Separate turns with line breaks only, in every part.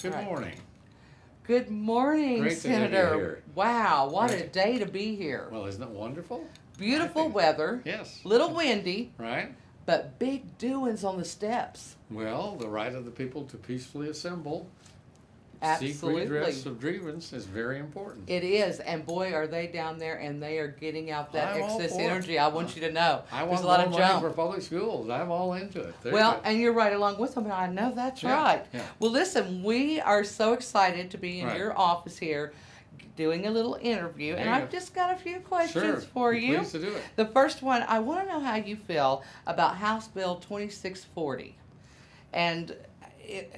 Good
Right.
morning.
Good morning,
Great to have you
Senator.
here.
Wow, what a
Great.
day to be here.
Well, isn't it wonderful? I
Beautiful
think-
weather,
Yes.
little windy,
Right?
but big doings on the steps.
Well, the right of the people to peacefully assemble, seek
Absolutely.
redress of grievance is very important.
It is, and boy, are they down there and they are getting out that
I'm all
excess
for it.
energy. I want you to know.
I
There's
want
a lot
more
of
money
jump.
for public schools. I'm all into it. There you
Well,
go.
and you're right along with them. I know that's
Yeah,
right.
yeah.
Well, listen, we are so excited to be in
Right.
your office here doing a little interview,
There
and
you
I've
go.
just got a few questions
Sure.
for
Be
you.
pleased to do it.
The first one, I want to know how you feel about House Bill 2640 and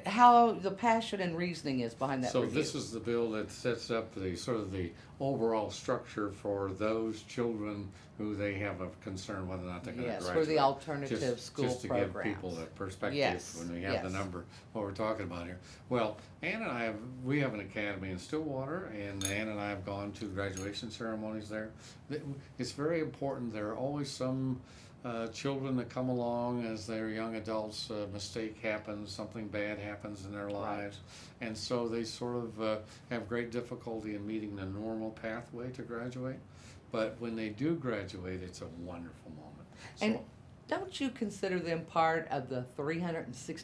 how the passion and reasoning is behind that
So
review.
this is the bill that sets up the sort of the overall structure for those children who they have a concern whether or not they're going to
Yes,
graduate.
for the alternative
just,
school
just to
programs.
give people a perspective
Yes,
when we have the
yes.
number what we're talking about here. Well, Ann and I we have an academy in Stillwater, and Ann and I have gone to graduation ceremonies there. It's very important. There are always some children that come along as they're young adults, a mistake happens, something bad happens in their lives, and so they sort of have great difficulty in meeting the normal pathway to graduate. But when they do graduate, it's a wonderful moment.
And don't you consider them part of the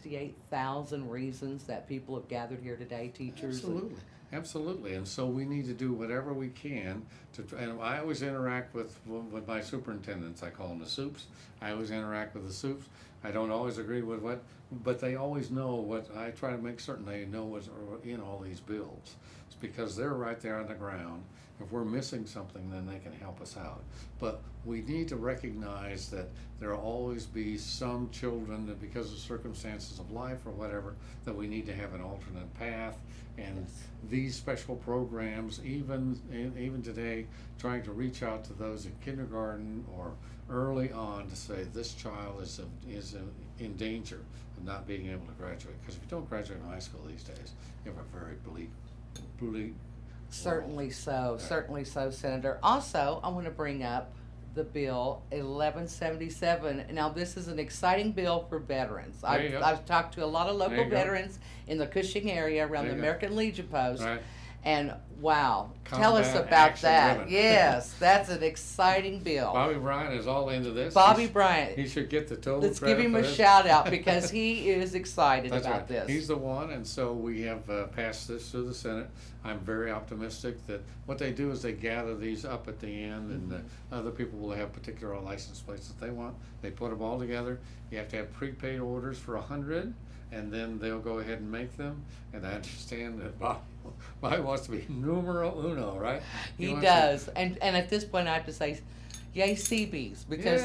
368,000 reasons that people have gathered here today, teachers?
Absolutely, absolutely, and so we need to do whatever we can to. And I always interact with my superintendents. I call them the soups. I always interact with the soups. I don't always agree with what, but they always know what. I try to make certain they know what's in all these bills. It's because they're right there on the ground. If we're missing something, then they can help us out. But we need to recognize that there will always be some children that, because of circumstances of life or whatever, that we need to have an alternate path. And these special programs, even today, trying to reach out to those in kindergarten or early on to say this child is in danger of not being able to graduate. Because if you don't graduate from high school these days, you have a very bleak.
Certainly so, certainly so, Senator. Also, I want to bring up the bill 1177. Now, this is an exciting bill for veterans.
There you go.
I've talked to a lot of
There
local
you go.
veterans in the Cushing area around
There
the
you go.
American Legion Post.
Right.
And wow, tell us
Combat
about
Action
that.
Women.
Yes, that's an exciting bill.
Bobby Bryant is all into this.
Bobby
He
Bryant.
should get the total
Let's
credit
give him
for
a
this.
shout out because he is excited
That's
about
right.
this.
He's the one, and so we have passed this through the Senate. I'm very optimistic that what they do is they gather these up at the end, and other people will have particular license plates that they want. They put them all together. You have to have prepaid orders for 100, and then they'll go ahead and make them. And I understand that Bobby wants to be numero uno, right?
He
wants to-
does. And at this point, I have to say, yay, Seabees, because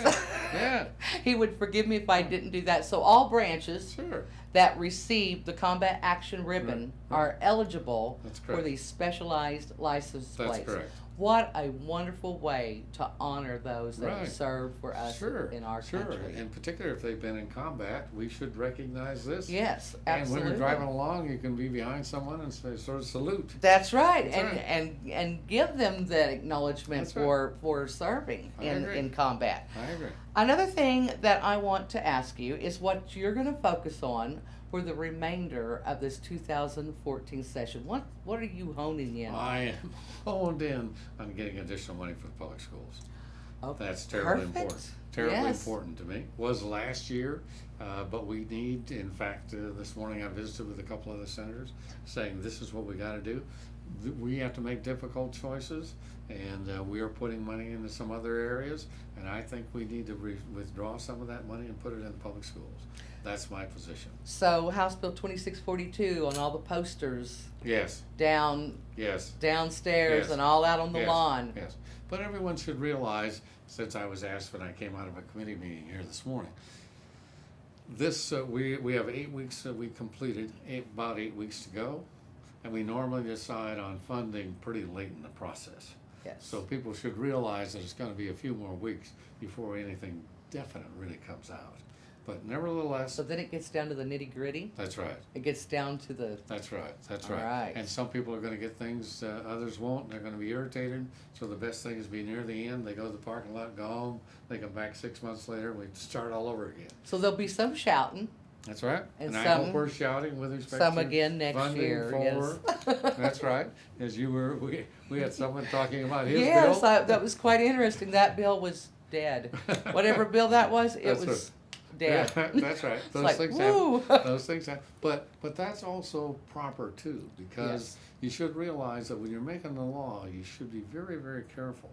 Yeah,
he would forgive me if I didn't do that. So all branches
sure.
that receive the Combat Action Ribbon
Right.
are eligible
That's
for
correct.
these specialized license
That's
plates.
correct.
What a wonderful way to honor those that
Right.
have served for us
Sure,
in our
sure.
country.
In particular, if they've been in combat, we should recognize this.
Yes,
And
absolutely.
when you're driving along, you can be behind someone and sort of salute.
That's right,
That's
and,
right.
and give them that acknowledgement
That's right.
for serving
I
in,
agree.
in combat.
I agree.
Another thing that I want to ask you is what you're going to focus on for the remainder of this 2014 session. What are you honing in on?
I am honed in on getting additional money for the public schools.
Oh,
That's terribly
perfect.
important. Terribly
Yes.
important to me. Was last year, but we need, in fact, this morning I visited with a couple of the senators saying this is what we got to do. We have to make difficult choices, and we are putting money into some other areas, and I think we need to withdraw some of that money and put it in the public schools. That's my position.
So House Bill 2642 on all the posters
Yes, yes.
downstairs
Yes.
and all out on the
Yes,
lawn.
Yes, but everyone should realize, since I was asked when I came out of a committee meeting here this morning, this, we have 8 weeks that we completed, about 8 weeks to go, and we normally decide on funding pretty late in the process.
Yes.
So people should realize that it's gonna be a few more weeks before anything definite really comes out. But nevertheless,
So then it gets down to the nitty gritty.
that's right.
It gets down to the
That's right, that's
All
right.
right.
And some people are gonna get things, others won't, they're gonna be irritated, so the best thing is be near the end, they go to the parking lot, go home, they come back 6 months later, we start all over again.
so there'll be some shouting.
That's right.
And
I
some-
hope we're shouting with respect
some
to
again next
funding
year,
for.
yes.
That's right. As you were, we had someone talking about his
Yes,
bill.
that was quite interesting. That bill was dead. Whatever bill that was, it
That's
was dead.
Yeah, that's right.
It's
Those
like,
things
woo.
happen. Those things happen. But that's also proper too, because
Yes.
you should realize that when you're making the law, you should be very, very careful.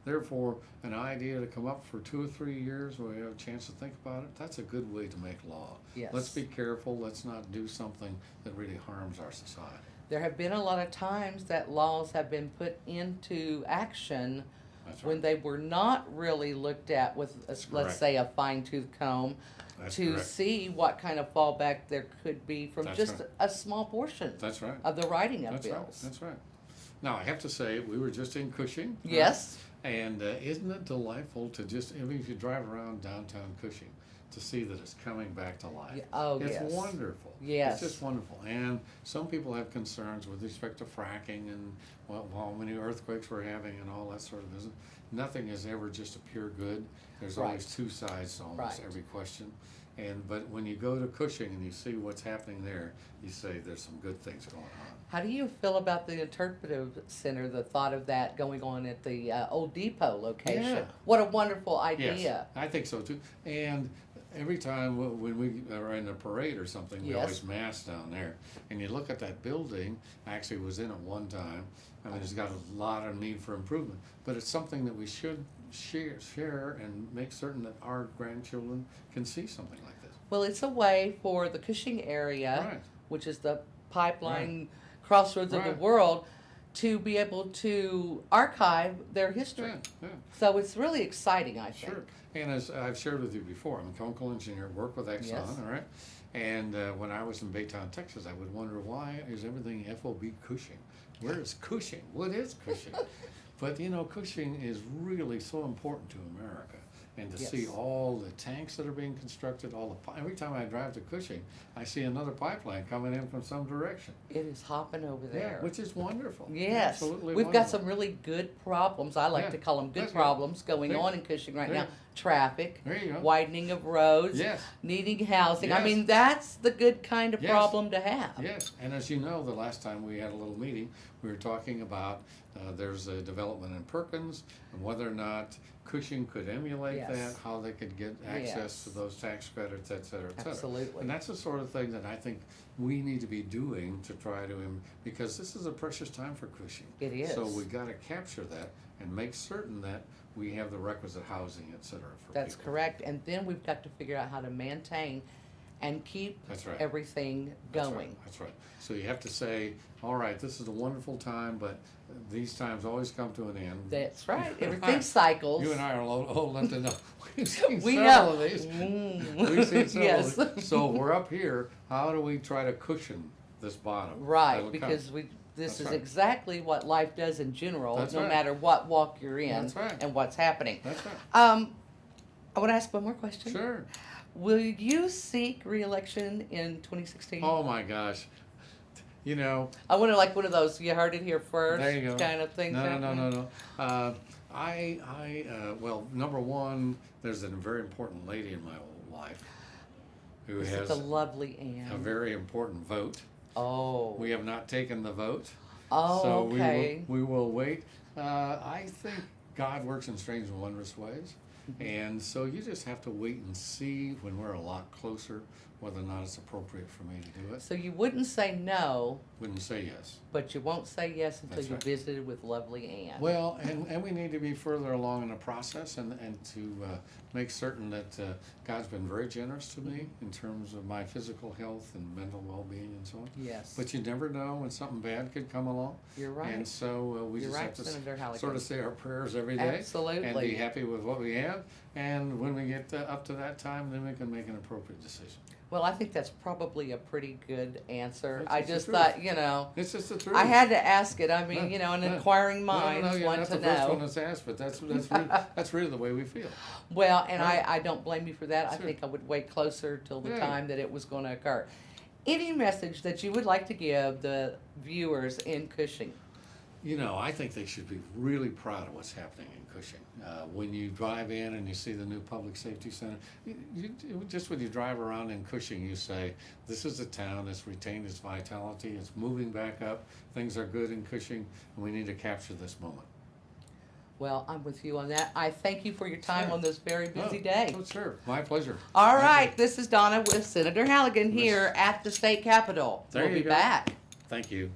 Therefore, an idea to come up for 2 or 3 years where you have a chance to think about it, that's a good way to make law.
Yes.
Let's be careful. Let's not do something that really harms our society.
There have been a lot of times that laws have been put into action
That's
when
right.
they were not really looked at with, let's
correct.
say, a fine-tooth comb
That's
to
correct.
see what kind of fallback there could be from
That's
just
right.
a small portion
That's right.
of the writing of
That's right.
bills.
That's right. Now, I have to say, we were just in Cushing. right?
Yes.
And isn't it delightful to just, I mean, if you drive around downtown Cushing, to see that it's coming back to life?
Yeah, oh,
It's
yes.
wonderful.
Yes.
It's just wonderful. And some people have concerns with respect to fracking and how many earthquakes we're having and all that sort of business. Nothing is ever just a pure good. There's always
Right.
two sides to almost
Right.
every question. But when you go to Cushing and you see what's happening there, you say there's some good things going on.
How do you feel about the interpretive center, the thought of that going on at the old depot location?
Yeah.
What a wonderful
Yes,
idea.
I think so too. And every time when we are in a parade or something, we
Yes.
always mass down there. And you look at that building, I actually was in it one time. I mean, it's got a lot of need for improvement, but it's something that we should share and make certain that our grandchildren can see something like this.
Well, it's a way for the Cushing area,
Right.
which is the pipeline crossroads of the
Right.
world, to be able to archive their history.
Yeah, yeah.
So it's really exciting, I think.
Sure. And as I've shared with you before, I'm a chemical engineer, work with Exxon,
Yes.
all right? And when I was in Baytown, Texas, I would wonder, why is everything FOB Cushing? Where is Cushing? What is Cushing? But you know, Cushing is really so important to America. And to see
Yes.
all the tanks that are being constructed, every time I drive to Cushing, I see another pipeline coming in from some direction.
It is hopping over there.
Yeah, which is wonderful.
Yes,
Absolutely
we've got
wonderful.
some really good problems. I like
Yeah,
to call them good
that's good.
problems going
There-
on in Cushing right
there-
now. Traffic,
There you go.
widening of roads,
Yes.
needing housing. I
Yes.
mean, that's the good kind of
Yes.
problem to have.
Yes, and as you know, the last time we had a little meeting, we were talking about there's a development in Perkins and whether or not Cushing could emulate
Yes.
that, how they could get access
Yes.
to those tax credits, et cetera, et cetera.
Absolutely.
And that's the sort of thing that I think we need to be doing to try to, because this is a precious time for Cushing.
It is.
So we gotta capture that and make certain that we have the requisite housing, et cetera, for
That's
people.
correct. And then we've got to figure out how to maintain and keep
That's right.
everything
That's
going.
right, that's right. So you have to say, all right, this is a wonderful time, but these times always come to an end.
That's right. Everything cycles.
You and I are old enough to know. We've seen
We
several
know.
of these.
Mm.
We've seen several
Yes.
of these. So we're up here, how do we try to cushion this bottom?
Right,
That'll come.
because this
That's
is
right.
exactly what life does in general,
That's
no
right.
matter what walk you're in
That's right.
and what's happening.
That's right.
I want to ask one more question.
Sure.
Will you seek re-election in 2016?
Oh my gosh. You know,
I want to like one of those "you heard it here first
there you go.
kind of things.
No. Well, number one, there's a very important lady in my life who
Is it
has
the lovely
a
Anne?
very important vote.
Oh.
We have not taken the vote.
Oh,
So
okay.
we will wait. I think God works in strange and wondrous ways. And so you just have to wait and see when we're a lot closer whether or not it's appropriate for me to do it.
So you wouldn't say no,
Wouldn't say yes.
but you won't say yes until
That's
you
right.
visited with lovely Anne.
Well, and we need to be further along in the process and to make certain that God's been very generous to me in terms of my physical health and mental well-being and so on.
Yes.
But you never know when something bad could come along.
You're right.
And so we
You're
just
right,
have to
Senator Halligan.
sort of say our prayers every day.
Absolutely.
And be happy with what we have. And when we get up to that time, then we can make an appropriate decision.
Well, I think that's probably a pretty good answer.
That's
I
just the
just
truth.
thought, you know,
It's just the truth.
I had to ask it. I mean,
No,
you know, an
no.
inquiring mind
No, you're
want
not
to
the first one
know.
that's asked, but that's really, that's really the way we feel.
Well, and
Right.
I don't blame you for that. I
Sure.
think I would wait closer till the
Yeah.
time that it was going to occur. Any message that you would like to give the viewers in Cushing?
You know, I think they should be really proud of what's happening in Cushing. When you drive in and you see the new public safety center, just when you drive around in Cushing, you say, this is a town that's retained its vitality, it's moving back up, things are good in Cushing, and we need to capture this moment.
Well, I'm with you on that. I thank you for your time
Sure.
on this very busy
Oh,
day.
Oh, sure, my pleasure.
All
My
right,
pleasure.
this is Donna with Senator Halligan
Miss-
here at the state capitol.
There
We'll
you
be
go.
back.
Thank you.